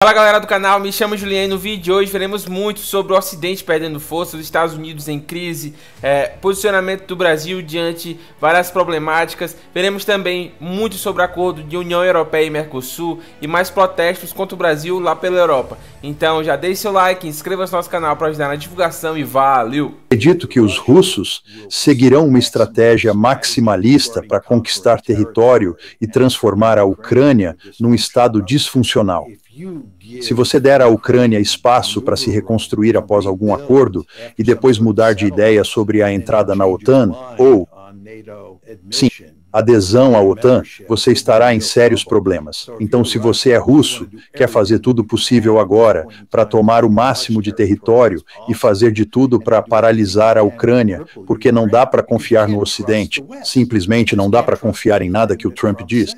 Fala galera do canal, me chamo Juliano. No vídeo de hoje veremos muito sobre o Ocidente perdendo força, os Estados Unidos em crise, posicionamento do Brasil diante várias problemáticas. Veremos também muito sobre o acordo de União Europeia e Mercosul e mais protestos contra o Brasil lá pela Europa. Então já deixe seu like, inscreva-se no nosso canal para ajudar na divulgação e valeu! Acredito que os russos seguirão uma estratégia maximalista para conquistar território e transformar a Ucrânia num estado disfuncional. Se você der à Ucrânia espaço para se reconstruir após algum acordo e depois mudar de ideia sobre a entrada na OTAN ou, sim, adesão à OTAN, você estará em sérios problemas. Então, se você é russo, quer fazer tudo possível agora para tomar o máximo de território e fazer de tudo para paralisar a Ucrânia, porque não dá para confiar no Ocidente, simplesmente não dá para confiar em nada que o Trump diz.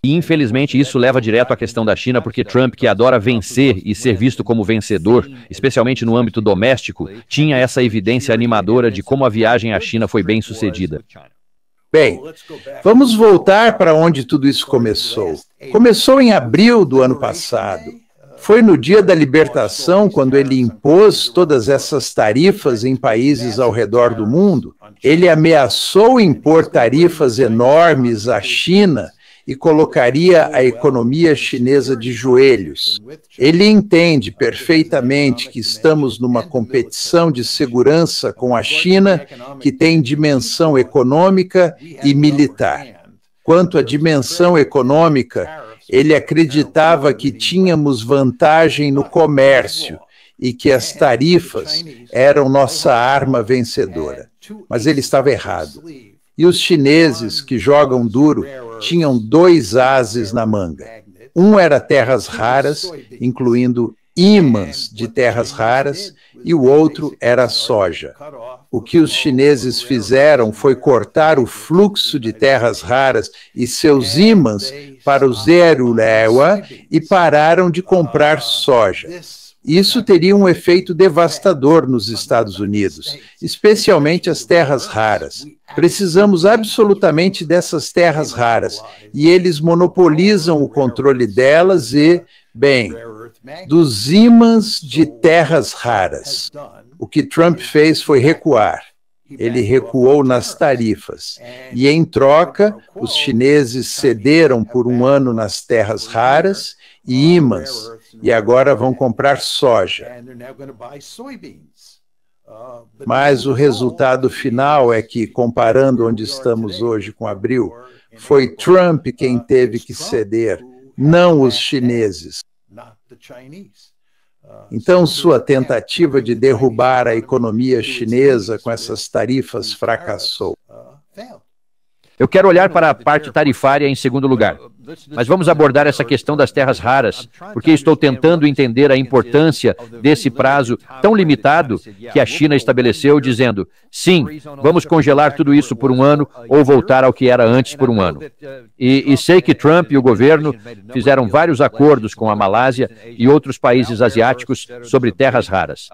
E infelizmente isso leva direto à questão da China, porque Trump, que adora vencer e ser visto como vencedor, especialmente no âmbito doméstico, tinha essa evidência animadora de como a viagem à China foi bem sucedida. Bem, vamos voltar para onde tudo isso começou. Começou em abril do ano passado. Foi no dia da libertação, quando ele impôs todas essas tarifas em países ao redor do mundo. Ele ameaçou impor tarifas enormes à China e colocaria a economia chinesa de joelhos. Ele entende perfeitamente que estamos numa competição de segurança com a China que tem dimensão econômica e militar. Quanto à dimensão econômica, ele acreditava que tínhamos vantagem no comércio e que as tarifas eram nossa arma vencedora. Mas ele estava errado. E os chineses, que jogam duro, tinham dois ases na manga. Um era terras raras, incluindo ímãs de terras raras, e o outro era soja. O que os chineses fizeram foi cortar o fluxo de terras raras e seus ímãs para o Zerulewa e pararam de comprar soja. Isso teria um efeito devastador nos Estados Unidos, especialmente as terras raras. Precisamos absolutamente dessas terras raras, e eles monopolizam o controle delas e, bem, dos ímãs de terras raras. O que Trump fez foi recuar. Ele recuou nas tarifas, e em troca, os chineses cederam por um ano nas terras raras e ímãs, e agora vão comprar soja. Mas o resultado final é que, comparando onde estamos hoje com abril, foi Trump quem teve que ceder, não os chineses. Então, sua tentativa de derrubar a economia chinesa com essas tarifas fracassou. Eu quero olhar para a parte tarifária em segundo lugar. Mas vamos abordar essa questão das terras raras, porque estou tentando entender a importância desse prazo tão limitado que a China estabeleceu, dizendo, sim, vamos congelar tudo isso por um ano ou voltar ao que era antes por um ano. E sei que Trump e o governo fizeram vários acordos com a Malásia e outros países asiáticos sobre terras raras.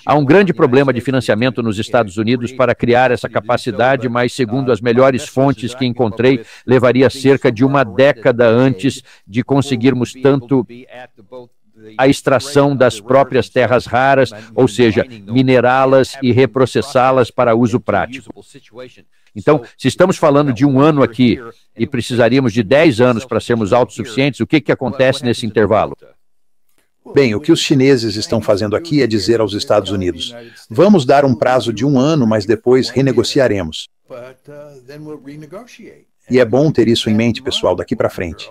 Há um grande problema de financiamento nos Estados Unidos para criar essa capacidade, mas segundo as melhores fontes que encontrei, levaria cerca de uma década antes de conseguirmos tanto a extração das próprias terras raras, ou seja, minerá-las e reprocessá-las para uso prático. Então, se estamos falando de um ano aqui e precisaríamos de 10 anos para sermos autossuficientes, o que acontece nesse intervalo? Bem, o que os chineses estão fazendo aqui é dizer aos Estados Unidos, vamos dar um prazo de um ano, mas depois renegociaremos. E é bom ter isso em mente, pessoal, daqui para frente.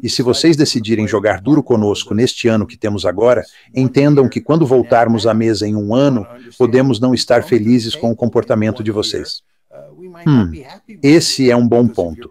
E se vocês decidirem jogar duro conosco neste ano que temos agora, entendam que quando voltarmos à mesa em um ano, podemos não estar felizes com o comportamento de vocês. Esse é um bom ponto.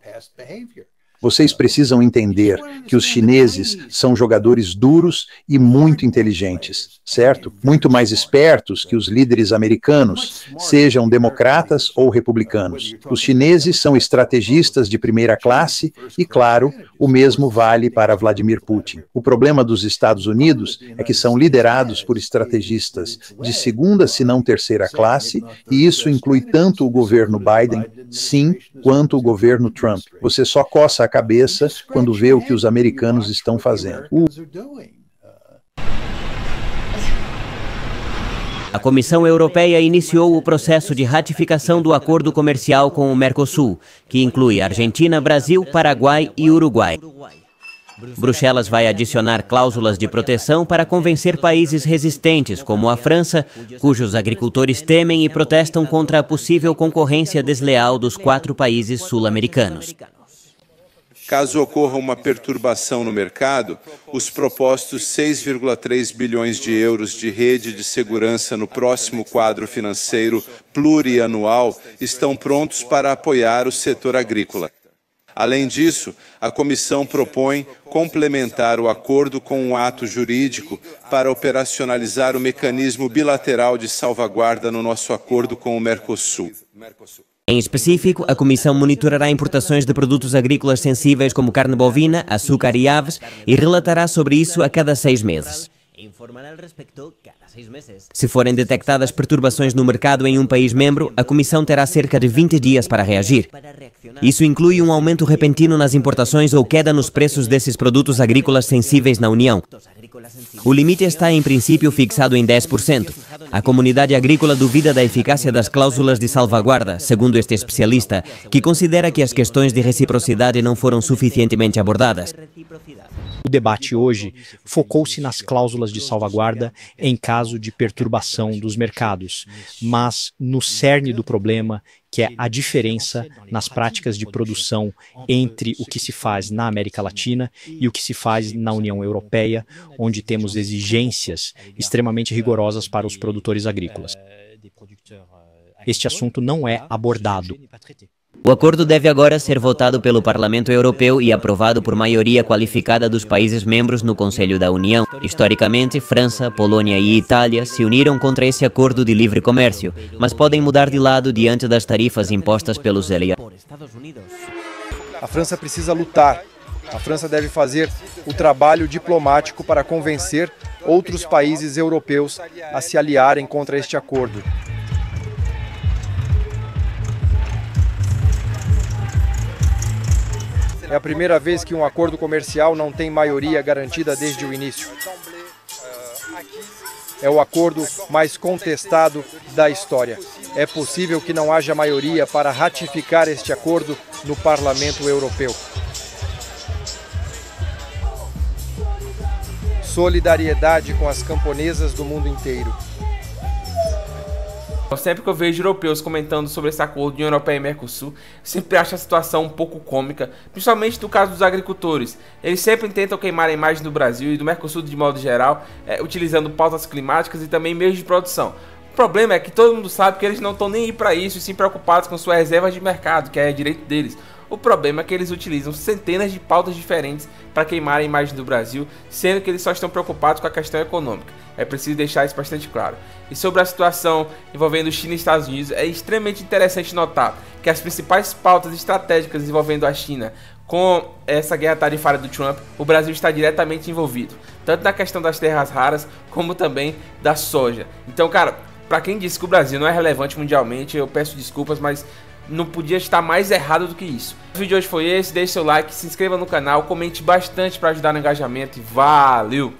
Vocês precisam entender que os chineses são jogadores duros e muito inteligentes, certo? Muito mais espertos que os líderes americanos, sejam democratas ou republicanos. Os chineses são estrategistas de primeira classe e, claro, o mesmo vale para Vladimir Putin. O problema dos Estados Unidos é que são liderados por estrategistas de segunda, se não terceira classe, e isso inclui tanto o governo Biden, sim, quanto o governo Trump. Você só coça a a cabeça quando vê o que os americanos estão fazendo. A Comissão Europeia iniciou o processo de ratificação do acordo comercial com o Mercosul, que inclui Argentina, Brasil, Paraguai e Uruguai. Bruxelas vai adicionar cláusulas de proteção para convencer países resistentes, como a França, cujos agricultores temem e protestam contra a possível concorrência desleal dos 4 países sul-americanos. Caso ocorra uma perturbação no mercado, os propostos 6,3 bilhões de euros de rede de segurança no próximo quadro financeiro plurianual estão prontos para apoiar o setor agrícola. Além disso, a Comissão propõe complementar o acordo com um ato jurídico para operacionalizar o mecanismo bilateral de salvaguarda no nosso acordo com o Mercosul. Em específico, a Comissão monitorará importações de produtos agrícolas sensíveis como carne bovina, açúcar e aves e relatará sobre isso a cada 6 meses. Se forem detectadas perturbações no mercado em um país membro, a Comissão terá cerca de 20 dias para reagir. Isso inclui um aumento repentino nas importações ou queda nos preços desses produtos agrícolas sensíveis na União. O limite está, em princípio, fixado em 10%. A comunidade agrícola duvida da eficácia das cláusulas de salvaguarda, segundo este especialista, que considera que as questões de reciprocidade não foram suficientemente abordadas. O debate hoje focou-se nas cláusulas de salvaguarda em caso de perturbação dos mercados, mas no cerne do problema, que é a diferença nas práticas de produção entre o que se faz na América Latina e o que se faz na União Europeia, onde temos exigências extremamente rigorosas para os produtores agrícolas. Este assunto não é abordado. O acordo deve agora ser votado pelo Parlamento Europeu e aprovado por maioria qualificada dos países membros no Conselho da União. Historicamente, França, Polônia e Itália se uniram contra esse acordo de livre comércio, mas podem mudar de lado diante das tarifas impostas pelos aliados. A França precisa lutar. A França deve fazer o trabalho diplomático para convencer outros países europeus a se aliarem contra este acordo. É a primeira vez que um acordo comercial não tem maioria garantida desde o início. É o acordo mais contestado da história. É possível que não haja maioria para ratificar este acordo no Parlamento Europeu. Solidariedade com as camponesas do mundo inteiro. Sempre que eu vejo europeus comentando sobre esse acordo de União Europeia e Mercosul, sempre acho a situação um pouco cômica, principalmente no caso dos agricultores. Eles sempre tentam queimar a imagem do Brasil e do Mercosul de modo geral, utilizando pautas climáticas e também meios de produção. O problema é que todo mundo sabe que eles não estão nem aí para isso e sim preocupados com suas reservas de mercado, que é direito deles. O problema é que eles utilizam centenas de pautas diferentes para queimar a imagem do Brasil, sendo que eles só estão preocupados com a questão econômica. É preciso deixar isso bastante claro. E sobre a situação envolvendo China e Estados Unidos, é extremamente interessante notar que as principais pautas estratégicas envolvendo a China com essa guerra tarifária do Trump, o Brasil está diretamente envolvido, tanto na questão das terras raras, como também da soja. Então, cara, para quem disse que o Brasil não é relevante mundialmente, eu peço desculpas, mas não podia estar mais errado do que isso. O vídeo de hoje foi esse, deixe seu like, se inscreva no canal, comente bastante para ajudar no engajamento e valeu!